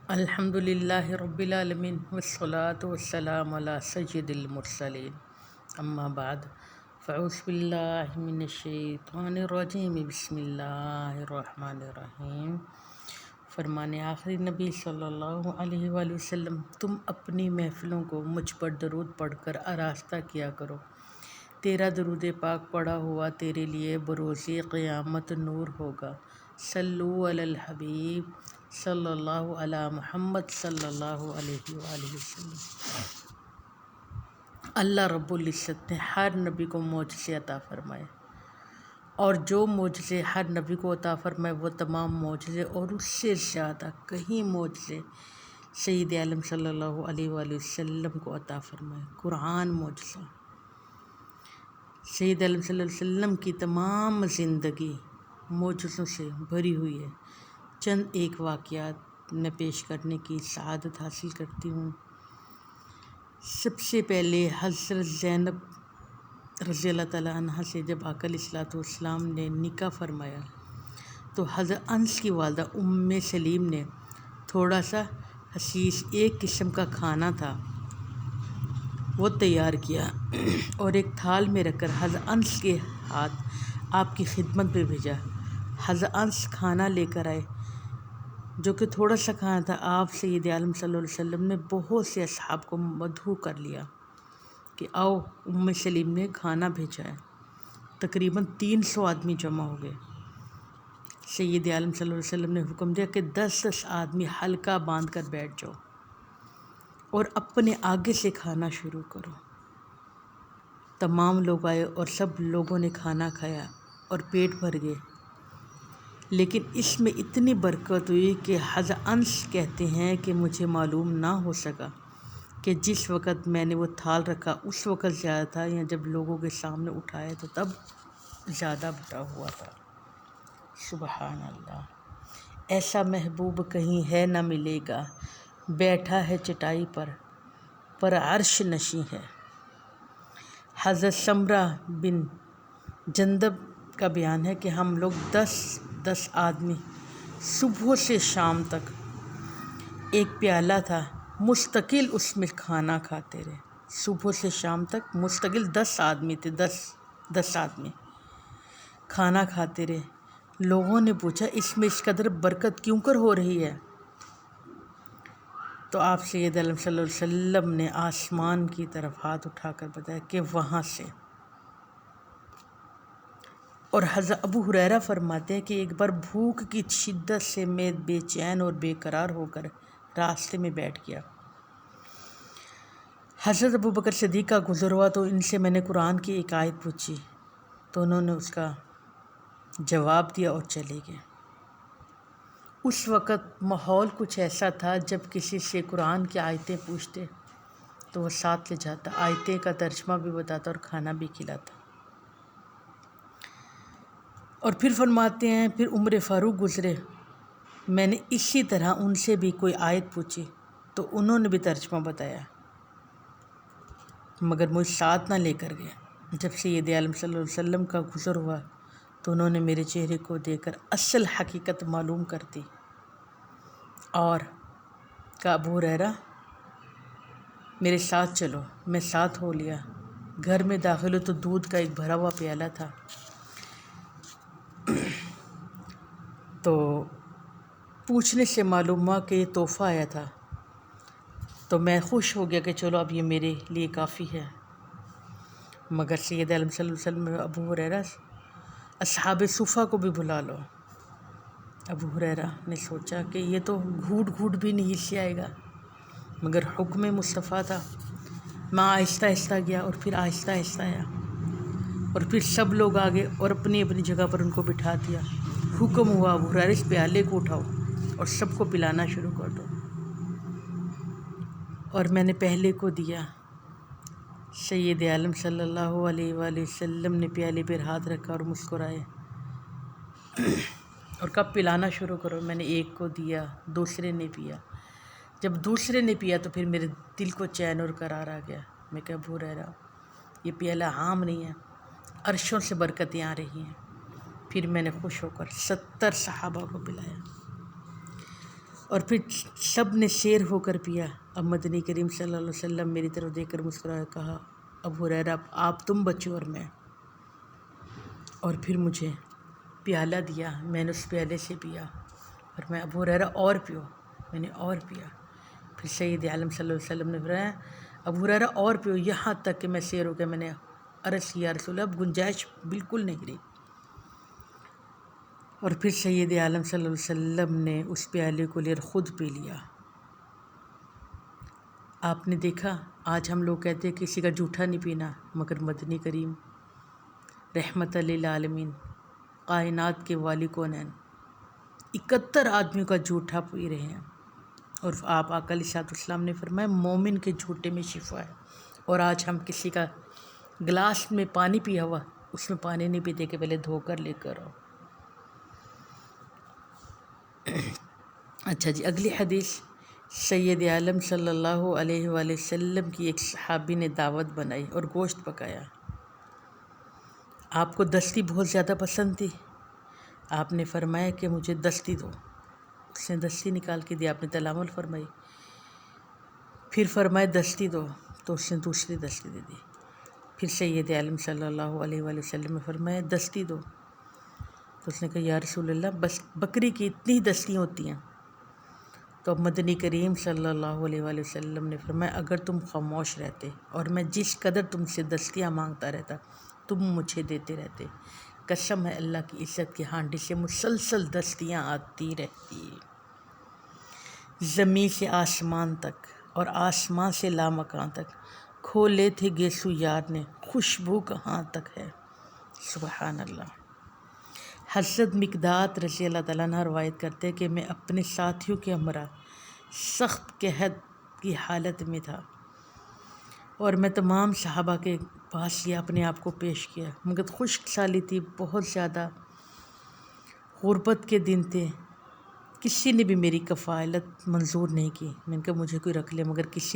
الحمدللہ رب العالمین والصلاة والسلام علی سید المرسلین اما بعد فاعوذ باللہ من الشیطان الرجیم بسم اللہ الرحمن الرحیم۔ فرمان آخری نبی صلی اللہ علیہ وآلہ وسلم، تم اپنی محفلوں کو مجھ پر درود پڑھ کر آراستہ کیا کرو، تیرا درود پاک پڑھا ہوا تیرے لیے بروز قیامت نور ہوگا۔ صلو علی الحبیب صلی اللہ علی محمد صلی اللہ علیہ وآلہ وسلم۔ اللہ رب العزت نے ہر نبی کو معجزے عطا فرمائے، اور جو معجزے ہر نبی کو عطا فرمائے وہ تمام معجزے اور اس سے زیادہ کہیں معجزے سید عالم صلی اللہ علیہ وآلہ وسلم کو عطا فرمائے۔ قرآن معجزہ، سید عالم صلی اللہ علیہ وسلم کی تمام زندگی معجزوں سے بھری ہوئی ہے۔ چند ایک واقعات میں پیش کرنے کی سعادت حاصل کرتی ہوں۔ سب سے پہلے حضرت زینب رضی اللہ تعالیٰ عنہ سے جب آقا علیہ الصلوۃ والسلام نے نکاح فرمایا تو حضرت انس کی والدہ ام سلیم نے تھوڑا سا حسیس ایک قسم کا کھانا تھا وہ تیار کیا اور ایک تھال میں رکھ کر حضرت انس کے ہاتھ آپ کی خدمت میں بھیجا۔ حضرت انس کھانا لے کر آئے جو کہ تھوڑا سا کھانا تھا۔ آپ سید عالم صلی اللہ علیہ وسلم نے بہت سے اصحاب کو مدعو کر لیا کہ آؤ، ام سلیم نے کھانا بھیجا ہے۔ تقریباً 300 آدمی جمع ہو گئے۔ سید عالم صلی اللہ علیہ وسلم نے حکم دیا کہ 10 آدمی حلقہ باندھ کر بیٹھ جاؤ اور اپنے آگے سے کھانا شروع کرو۔ تمام لوگ آئے اور سب لوگوں نے کھانا کھایا اور پیٹ بھر گئے، لیکن اس میں اتنی برکت ہوئی کہ حضرت انس کہتے ہیں کہ مجھے معلوم نہ ہو سکا کہ جس وقت میں نے وہ تھال رکھا اس وقت زیادہ تھا یا جب لوگوں کے سامنے اٹھایا تو تب زیادہ بھرا ہوا تھا۔ سبحان اللہ، ایسا محبوب کہیں ہے نہ ملے گا، بیٹھا ہے چٹائی پر عرش نشیں ہے۔ حضرت سمرہ بن جندب کا بیان ہے کہ ہم لوگ 10 آدمی صبح سے شام تک ایک پیالہ تھا، مستقل اس میں کھانا کھاتے رہے۔ صبح سے شام تک مستقل 10 آدمی تھے، 10 آدمی کھانا کھاتے رہے۔ لوگوں نے پوچھا اس میں اس قدر برکت کیوں کر ہو رہی ہے؟ تو آپ سید عالم صلی اللہ علیہ وسلم نے آسمان کی طرف ہاتھ اٹھا کر بتایا کہ وہاں سے۔ اور حضرت ابو ہریرہ فرماتے ہیں کہ ایک بار بھوک کی شدت سے میں بے چین اور بے قرار ہو کر راستے میں بیٹھ گیا۔ حضرت ابو بکر صدیق کا گزر ہوا تو ان سے میں نے قرآن کی ایک آیت پوچھی تو انہوں نے اس کا جواب دیا اور چلے گئے۔ اس وقت ماحول کچھ ایسا تھا، جب کسی سے قرآن کی آیتیں پوچھتے تو وہ ساتھ لے جاتا، آیتیں کا ترجمہ بھی بتاتا اور کھانا بھی کھلاتا۔ اور پھر فرماتے ہیں پھر عمر فاروق گزرے، میں نے اسی طرح ان سے بھی کوئی آیت پوچھی تو انہوں نے بھی ترجمہ بتایا، مگر مجھ ساتھ نہ لے کر گئے۔ جب سید عالم صلی اللہ علیہ وسلم کا گزر ہوا تو انہوں نے میرے چہرے کو دیکھ کر اصل حقیقت معلوم کر دی اور کہا ابو ہریرہ میرے ساتھ چلو۔ میں ساتھ ہو لیا۔ گھر میں داخل ہو تو دودھ کا ایک بھرا ہوا پیالہ تھا، تو پوچھنے سے معلوم ہوا کہ یہ تحفہ آیا تھا، تو میں خوش ہو گیا کہ چلو اب یہ میرے لیے کافی ہے۔ مگر سید عالم صلی اللہ علیہ وسلم ابو ہریرہ اصحاب صفہ کو بھی بلا لو۔ ابو ہریرہ نے سوچا کہ یہ تو گھوٹ گھوٹ بھی نہیں سے آئے گا، مگر حکم مصطفیٰ تھا۔ میں آہستہ آہستہ گیا اور پھر آہستہ آہستہ آیا اور پھر سب لوگ آگے اور اپنی اپنی جگہ پر ان کو بٹھا دیا۔ حکم ہوا ابو ہریرہ اس پیالے کو اٹھاؤ اور سب کو پلانا شروع کر دو، اور میں نے پہلے کو دیا۔ سید عالم صلی اللہ علیہ وآلہ وسلم نے پیالے پر ہاتھ رکھا اور مسکرائے اور کب پلانا شروع کرو۔ میں نے ایک کو دیا، دوسرے نے پیا۔ جب دوسرے نے پیا تو پھر میرے دل کو چین اور قرار آ گیا۔ میں کہا ابو ہریرہ یہ پیالہ عام نہیں ہے، عرشوں سے برکتیں آ رہی ہیں۔ پھر میں نے خوش ہو کر 70 صحابہ کو پلایا۔ اور پھر سب نے شیر ہو کر پیا۔ اب مدنی کریم صلی اللہ علیہ وسلم میری طرف دیکھ کر مسکرایا، کہا ابو ہریرہ آپ تم بچو اور میں، اور پھر مجھے پیالہ دیا، میں نے اس پیالے سے پیا، اور میں ابو ہریرہ اور پیو، میں نے اور پیا۔ پھر سید عالم صلی اللہ علیہ وسلم نے فرمایا ابو ہریرہ اور پیو، یہاں تک کہ میں سیر ہو گیا۔ میں نے عرض کیا یا رسول اللہ اب گنجائش بالکل نہیں رہی۔ اور پھر سید عالم صلی اللہ علیہ وسلم نے اس پیالے کو لے خود پی لیا۔ آپ نے دیکھا آج ہم لوگ کہتے ہیں کسی کا جھوٹا نہیں پینا، مگر مدنی کریم رحمت للعالمین کائنات کے والی کونین 71 آدمیوں کا جھوٹا پی رہے ہیں، اور آپ آقا علیہ الصلوۃ والسلام نے فرمایا مومن کے جھوٹے میں شفا ہے۔ اور آج ہم کسی کا گلاس میں پانی پیا ہوا، اس میں پانی نہیں پیتے کہ پہلے دھو کر لے کر آؤ۔ اچھا جی، اگلی حدیث سید عالم صلی اللہ علیہ وآلہ وسلم کی ایک صحابی نے دعوت بنائی اور گوشت پکایا۔ آپ کو دستی بہت زیادہ پسند تھی، آپ نے فرمایا کہ مجھے دستی دو۔ اس نے دستی نکال کے دی، آپ نے تلامل فرمائی، پھر فرمایا دستی دو، تو اس نے دوسری دستی دے دی۔ پھر سید عالم صلی اللہ علیہ وآلہ وسلم نے فرمایا دستی دو، تو اس نے کہا یا رسول اللہ بس بکری کی اتنی دستیاں ہوتی ہیں۔ تو اب مدنی کریم صلی اللہ علیہ وآلہ وسلم نے فرمایا اگر تم خاموش رہتے اور میں جس قدر تم سے دستیاں مانگتا رہتا تم مجھے دیتے رہتے، قسم ہے اللہ کی عزت کی ہانڈی سے مسلسل دستیاں آتی رہتی، زمین سے آسمان تک اور آسمان سے لامکان تک کھولے تھے گیسو یار نے، خوشبو کہاں تک ہے، سبحان اللہ۔ حضرت مقداد رضی اللہ تعالیٰ عنہ روایت کرتے کہ میں اپنے ساتھیوں کے ہمراہ سخت قحط کی حالت میں تھا، اور میں تمام صحابہ کے پاس یہ اپنے آپ کو پیش کیا، مگر خشک سالی تھی، بہت زیادہ غربت کے دن تھے، کسی نے بھی میری کفالت منظور نہیں کی۔ میں نے کہا مجھے کوئی رکھ لے، مگر کسی